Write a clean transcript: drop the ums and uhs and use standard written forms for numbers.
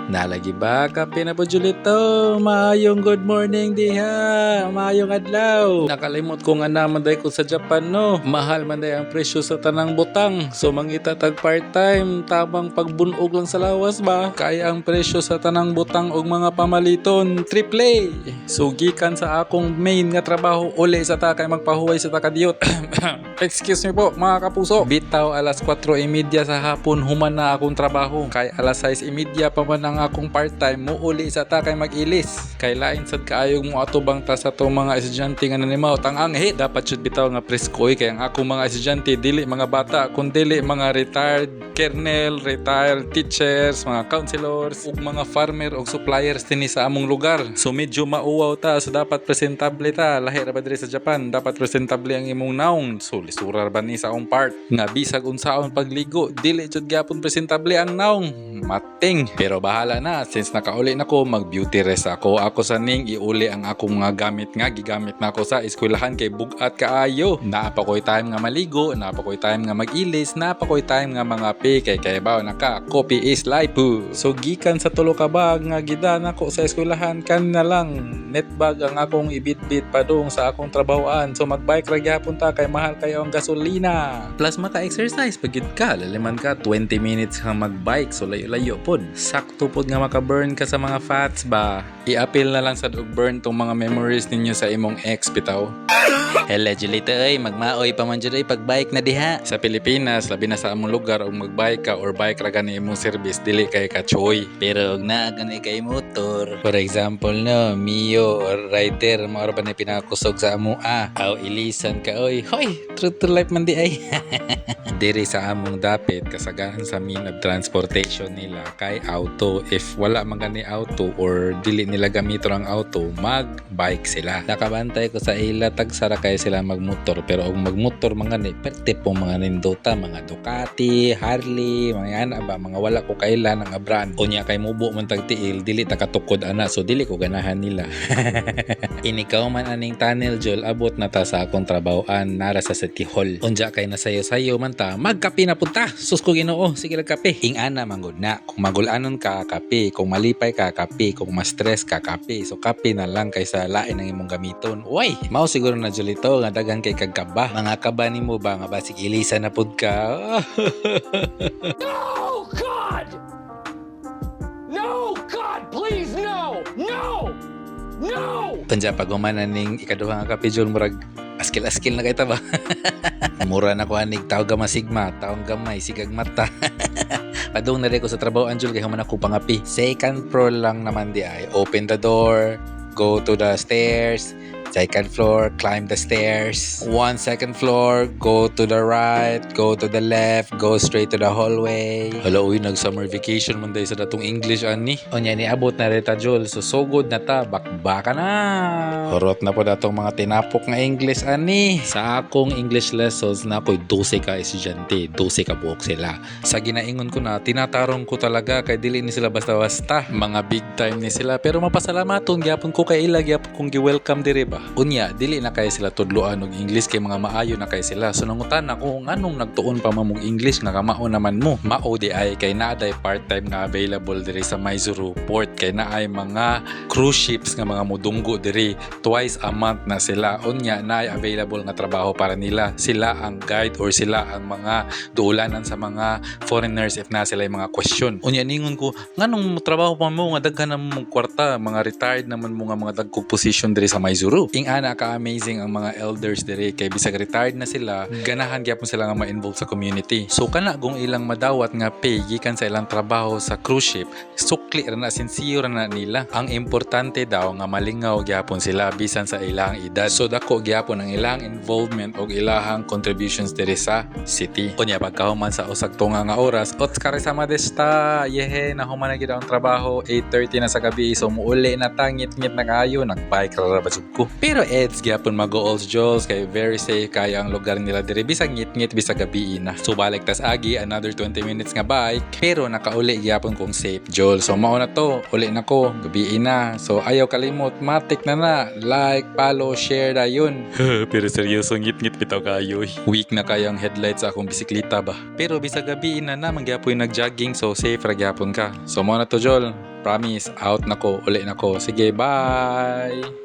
Nalagi ba kape na po Julito? Maayong good morning diha. Maayong adlaw. Nakalimot ko nga naman day ko sa Japan no. Mahal man day ang presyo sa tanang butang. So mangita tag part-time tabang pagbunog lang sa lawas ba? Kaya ang presyo sa tanang butang og mga pamaliton triple. So gikan sa akong main nga trabaho uli sa ta kay magpahuway sa takadiyot. Excuse me po mga kapuso. Bitaw alas 4:30 sa hapon human na akong trabaho. Kay alas 6:30 pa man ang akong part-time mo uli sa ta kay mag-ilis. Kay lain sad kaayog mo atubang ta sa to mga estudyante nga nanimaw tang anghi. Dapat jud bitaw nga preskoy kay ang akong mga estudyante dili mga bata kundi mga retired kernel, retired teachers, mga counselors, ug mga farmer ug suppliers dinhi sa among lugar. So medyo mauwaw ta so dapat presentable ta. Lahi ra ba diri sa Japan dapat presentable ang imong naong. So lisurar ba ni sa akong part nga bisag unsaon pagligo dili jud gyapon presentable ang naong. Mating pero bahala na since nakauli na ko mag beauty rest ako sa ning iuli ang akong mga gamit nga gigamit na ako sa eskwelahan kay bugat kaayo. Naa pa koy time nga maligo, naa pa koy time nga mag-ilis, naa pa koy time nga mga kay baw naka copy is life. So gikan sa tulo ka bag nga gidana ko sa eskwelahan kan na lang net bag ang akong ibitbit padung sa akong trabahoan. So magbike ra gyapon ta kay mahal kayo ang gasolina. Plus maka-exercise pagid ka, laliman ka 20 minutes kang magbike so layo-layo pod. Sakto pod nga maka-burn ka sa mga fats ba. I-appeal na lang sa burn tong mga memories ninyo sa imong ex bitaw. Hello Julito ay magmaoy pa man jud ay pagbike na diha. Sa Pilipinas labi na sa among lugar og magbike ka or bike ra gani imong service dili kay kachoy. Pero og naa gani kay motor. For example no, Mio or rider mao ra ba ni pinakusog sa amo aw ilisan ka oy. Hoy, true to life man di ay. Diri sa among dapit kasagaran sa mean of transportation nila kay auto. If wala man gani auto or dili nila gamito ang auto, mag-bike sila. Nakabantay ko sa ila tagsara kay sila magmotor pero og magmotor man gani perte po mga nindota, mga Ducati, Harley, mga ana ba mga wala ko kailan ang brand. Unya kay mubo man tagtiil dili ta katukod ana so dili ko ganahan nila. Inikaw man aning tunnel Jol abot na ta sa akong trabahoan nara sa City Hall. Unja kay nasayo-sayo man ta magkape na punta. Sus ko Ginoo, sige lang kape. Ing ana manggod na. Kung magulanon ka kape, kung malipay ka kape, kung ma-stress ka kape. So kape na lang kaysa lain ang imong gamiton. Uy, mao siguro na Julito nga daghan kay kagkaba. Mga kaba nimo ba nga basig ilisa na pud ka. No, God! No, God, please, no! No! No! Tanja pag ning ikaduha nga kape Jol murag askil-askil na kay ta ba. Mura na ko anig tawag ga masigma, taong gamay sigag mata. Padung na rin ko sa trabaho Anjul kaya man ako pangapi. Second floor lang naman di ay open the door, go to the stairs. Second floor, climb the stairs. Second floor, go to the right, go to the left, go straight to the hallway. Hala, uy, nag-summer vacation man dahil sa datong English, ani. O niya, niabot na rin ta, Jol. So good na ta, bakbaka na. Horot na po datong mga tinapok nga English, ani. Sa akong English lessons na ako'y 12 ka estudyante, 12 ka buhok sila. Sa ginaingon ko na, tinatarong ko talaga kay dili ni sila basta-basta. Mga big time ni sila. Pero mapasalamaton, gyapon ko kay ila, gyapon kong gi-welcome diri ba. Unya, dili na kay sila tudloan og English kay mga maayo na kay sila. So nangutan ako nganong nagtuon pa mamong English nga kamao naman mo. Mao di ay kay naaday part-time nga available diri sa Maizuru Port kay naay mga cruise ships nga mga mudunggo diri twice a month na sila. Unya naay available nga trabaho para nila. Sila ang guide or sila ang mga duulanan sa mga foreigners if na sila mga question. Unya ningon ko nganong trabaho pa mo nga daghan na mong kwarta, mga retired naman mo nga mga dagkog position diri sa Maizuru. Ing ana ka-amazing ang mga elders diri kay bisag retired na sila, ganahan gyapon sila nga ma-involve sa community. So kana kung ilang madawat nga pay gikan sa ilang trabaho sa cruise ship, sukli ra na sincere na nila. Ang importante daw nga malingaw gyapon sila bisan sa ilang edad. So dako gyapon ang ilang involvement og ilahang contributions diri sa city. Unya pagkahuman sa usag tunga nga oras, otsukare sama deshita. Yehe, nahuman na gid ang trabaho, 8:30 na sa gabi. So muuli na tangit-ngit na kayo, nagbike ra ba ko. Pero eds gyapon mag-alls Jols kay very safe kaya ang lugar nila diri bisag ngit-ngit bisag gabi na. So balik tas agi another 20 minutes nga bike pero nakauli gyapon kong safe Jols. So mao na to, uli na ko, gabi na. So ayaw kalimot, matik na like, follow, share dayon. Pero seryoso ngit-ngit bitaw kayo. Weak na kaya ang headlights sa akong bisikleta ba. Pero bisag gabi na naman gyapon nag-jogging so safe ra gyapon ka. So mao na to Jol. Promise, out na ko, uli na ko. Sige, bye!